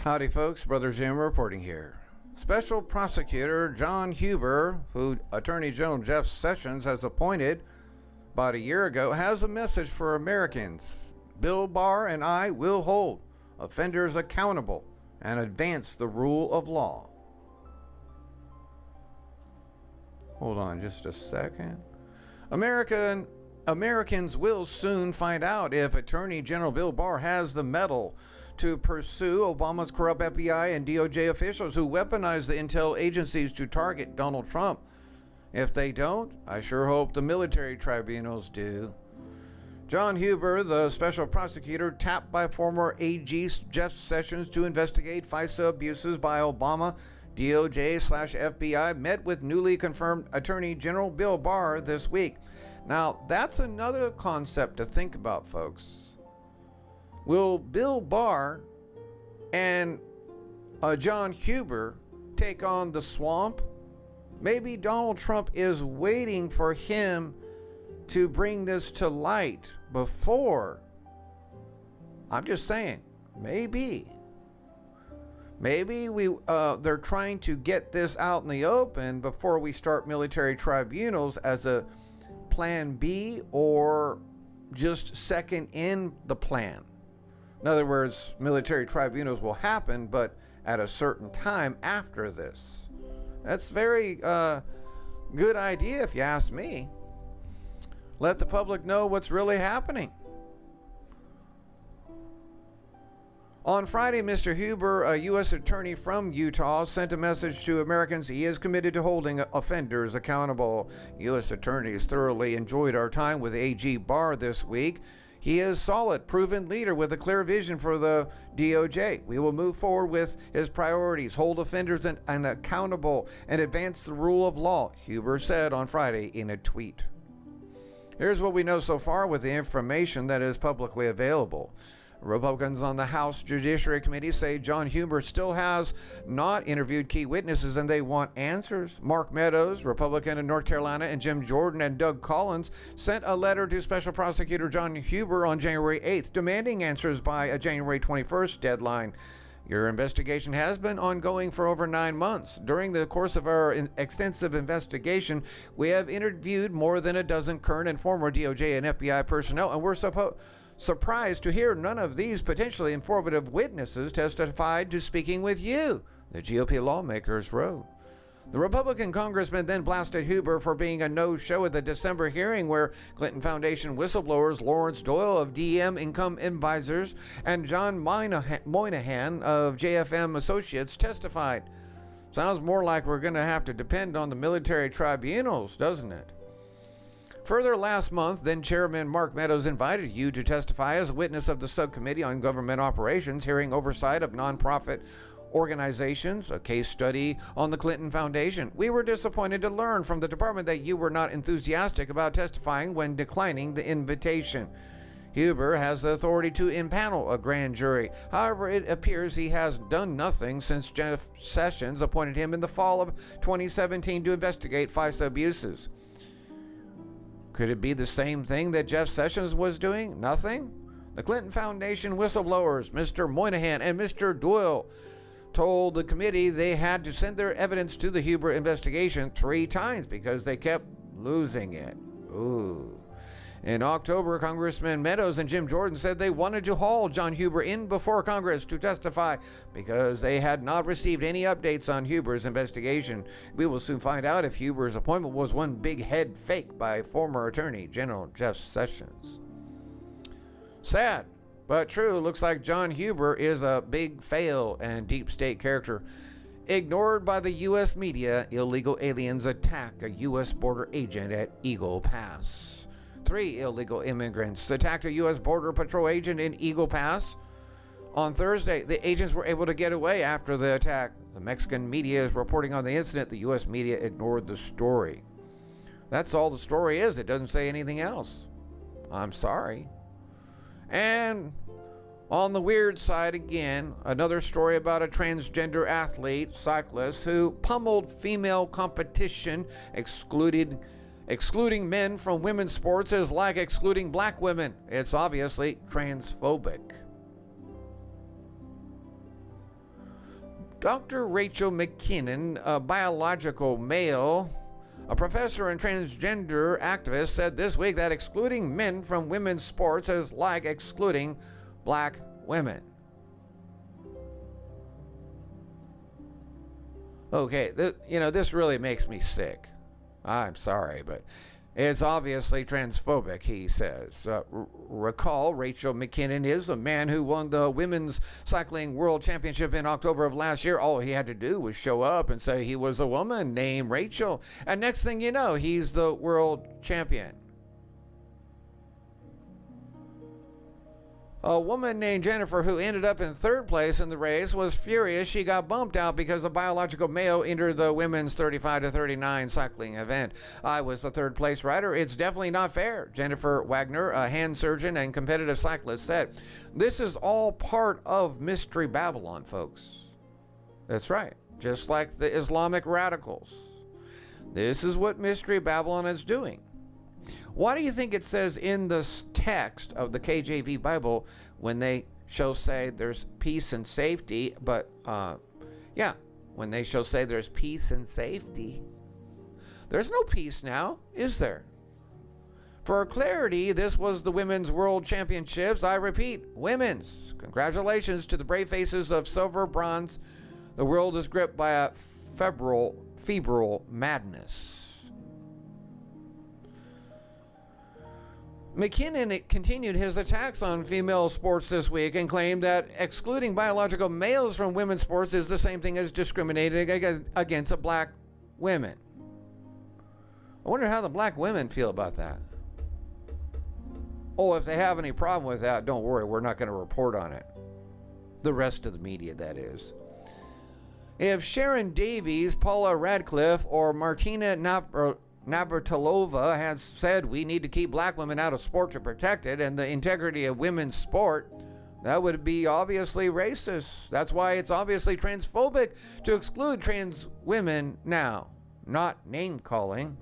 Howdy folks, Brother Jim reporting here. Special Prosecutor John Huber, who Attorney General Jeff Sessions has appointed about a year ago, has a message for Americans. Bill Barr and I will hold offenders accountable and advance the rule of law. Hold on just a second. Americans will soon find out if Attorney General Bill Barr has the mettle to pursue Obama's corrupt FBI and DOJ officials who weaponize the intel agencies to target Donald Trump. If they don't, I sure hope the military tribunals do. John Huber, the special prosecutor tapped by former AG Jeff Sessions to investigate FISA abuses by Obama, DOJ/FBI, met with newly confirmed Attorney General Bill Barr this week. Now, that's another concept to think about, folks. Will Bill Barr and John Huber take on the swamp? Maybe Donald Trump is waiting for him to bring this to light before. I'm just saying, maybe they're trying to get this out in the open before we start military tribunals as a plan B, or just second in the plan. In other words, military tribunals will happen, but at a certain time after this. That's very good idea if you ask me. Let the public know what's really happening. On Friday, Mr. Huber, a U.S. attorney from Utah, sent a message to Americans. He is committed to holding offenders accountable. U.S. attorneys thoroughly enjoyed our time with AG Barr this week. He is a solid, proven leader with a clear vision for the DOJ. We will move forward with his priorities, hold offenders and accountable, and advance the rule of law, Huber said on Friday in a tweet. Here's what we know so far with the information that is publicly available. Republicans on the House Judiciary Committee say John Huber still has not interviewed key witnesses and they want answers. Mark Meadows, Republican in North Carolina, and Jim Jordan and Doug Collins sent a letter to Special Prosecutor John Huber on January 8th, demanding answers by a January 21st deadline. Your investigation has been ongoing for over 9 months. During the course of our extensive investigation, we have interviewed more than a dozen current and former DOJ and FBI personnel, and we're surprised to hear none of these potentially informative witnesses testified to speaking with you, the GOP lawmakers wrote. The Republican congressman then blasted Huber for being a no-show at the December hearing where Clinton Foundation whistleblowers Lawrence Doyle of DEM Income Advisors and John Moynihan of JFM Associates testified. Sounds more like we're going to have to depend on the military tribunals, doesn't it? Further, last month, then Chairman Mark Meadows invited you to testify as a witness of the Subcommittee on Government Operations, hearing oversight of nonprofit organizations, a case study on the Clinton Foundation. We were disappointed to learn from the department that you were not enthusiastic about testifying when declining the invitation. Huber has the authority to impanel a grand jury. However, it appears he has done nothing since Jeff Sessions appointed him in the fall of 2017 to investigate FISA abuses. Could it be the same thing that Jeff Sessions was doing? Nothing? The Clinton Foundation whistleblowers, Mr. Moynihan and Mr. Doyle, told the committee they had to send their evidence to the Huber investigation 3 times because they kept losing it. Ooh. In October, Congressman Meadows and Jim Jordan said they wanted to haul John Huber in before Congress to testify because they had not received any updates on Huber's investigation. We will soon find out if Huber's appointment was one big head fake by former Attorney General Jeff Sessions. Sad, but true. Looks like John Huber is a big fail and deep state character. Ignored by the U.S. media, illegal aliens attack a U.S. border agent at Eagle Pass. 3 illegal immigrants attacked a U.S. Border Patrol agent in Eagle Pass. On Thursday, the agents were able to get away after the attack. The Mexican media is reporting on the incident. The U.S. media ignored the story. That's all the story is. It doesn't say anything else. I'm sorry. And on the weird side again, another story about a transgender athlete, cyclist, who pummeled female competition, excluding men from women's sports is like excluding black women. It's obviously transphobic. Dr. Rachel McKinnon, a biological male, a professor and transgender activist, said this week that excluding men from women's sports is like excluding black women. Okay, this really makes me sick. I'm sorry, but it's obviously transphobic, he says. Recall, Rachel McKinnon is a man who won the Women's Cycling World Championship in October of last year. All he had to do was show up and say he was a woman named Rachel. And next thing you know, he's the world champion. A woman named Jennifer, who ended up in third place in the race, was furious she got bumped out because a biological male entered the women's 35 to 39 cycling event. I was the third place rider. It's definitely not fair, Jennifer Wagner, a hand surgeon and competitive cyclist, said. This is all part of Mystery Babylon, folks. That's right. Just like the Islamic radicals. This is what Mystery Babylon is doing. Why do you think it says in the text of the KJV Bible when they shall say there's peace and safety, but when they shall say there's peace and safety, there's no peace now, is there? For clarity, this was the Women's World Championships. I repeat, women's. Congratulations to the brave faces of silver, bronze. The world is gripped by a febrile madness. McKinnon continued his attacks on female sports this week and claimed that excluding biological males from women's sports is the same thing as discriminating against black women. I wonder how the black women feel about that. Oh, if they have any problem with that, don't worry, we're not going to report on it. The rest of the media, that is. If Sharon Davies, Paula Radcliffe, or Martina Navratilova has said we need to keep black women out of sport to protect it and the integrity of women's sport, that would be obviously racist. That's why it's obviously transphobic to exclude trans women now, not name calling.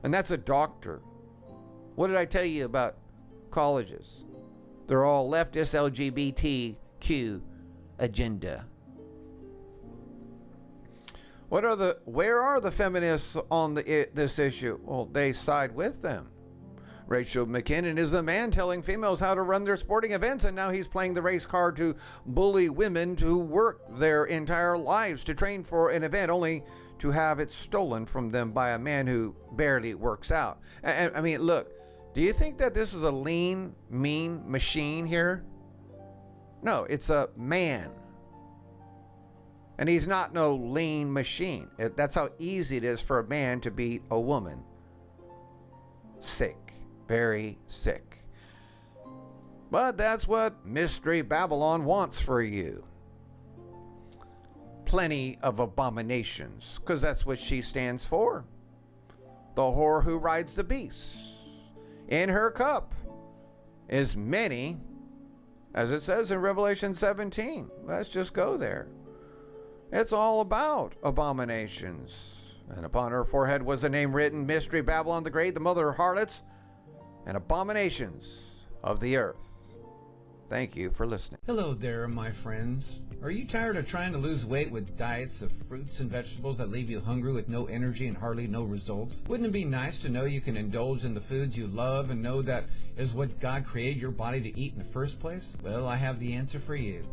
And that's a doctor. What did I tell you about colleges? They're all leftist LGBTQ agenda. Where are the feminists on this issue? Well, they side with them. Rachel McKinnon is a man telling females how to run their sporting events, and now he's playing the race card to bully women to work their entire lives to train for an event, only to have it stolen from them by a man who barely works out. And I mean, look, do you think that this is a lean, mean machine here? No, it's a man. And he's not no lean machine. That's how easy it is for a man to beat a woman. Sick. Very sick. But that's what Mystery Babylon wants for you. Plenty of abominations, because that's what she stands for. The whore who rides the beast. In her cup is many, as it says in Revelation 17. Let's just go there. It's all about abominations. And upon her forehead was a name written, Mystery Babylon the Great, the mother of harlots and abominations of the earth. Thank you for listening. Hello there, my friends. Are you tired of trying to lose weight with diets of fruits and vegetables that leave you hungry with no energy and hardly no results? Wouldn't it be nice to know you can indulge in the foods you love and know that is what God created your body to eat in the first place? Well, I have the answer for you.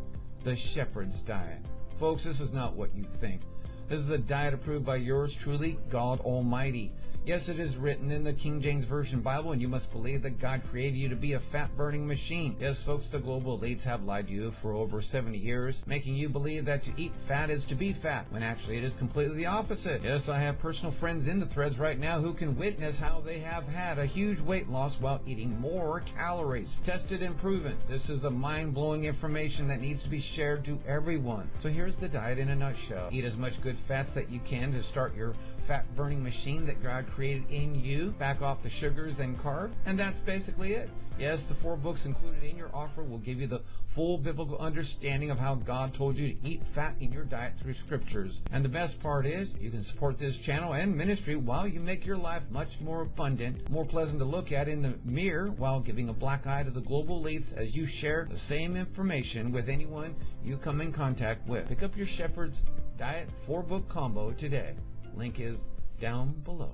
The Shepherd's Diet. Folks, this is not what you think. This is the diet approved by yours truly, God Almighty. Yes, it is written in the King James Version Bible, and you must believe that God created you to be a fat-burning machine. Yes, folks, the global elites have lied to you for over 70 years, making you believe that to eat fat is to be fat, when actually it is completely the opposite. Yes, I have personal friends in the threads right now who can witness how they have had a huge weight loss while eating more calories. Tested and proven. This is a mind-blowing information that needs to be shared to everyone. So here's the diet in a nutshell. Eat as much good fats that you can to start your fat-burning machine that God created in you, back off the sugars and carbs, and that's basically it. Yes, the 4 books included in your offer will give you the full biblical understanding of how God told you to eat fat in your diet through scriptures. And the best part is, you can support this channel and ministry while you make your life much more abundant, more pleasant to look at in the mirror, while giving a black eye to the global elites as you share the same information with anyone you come in contact with. Pick up your Shepherd's Diet 4-book combo today. Link is down below.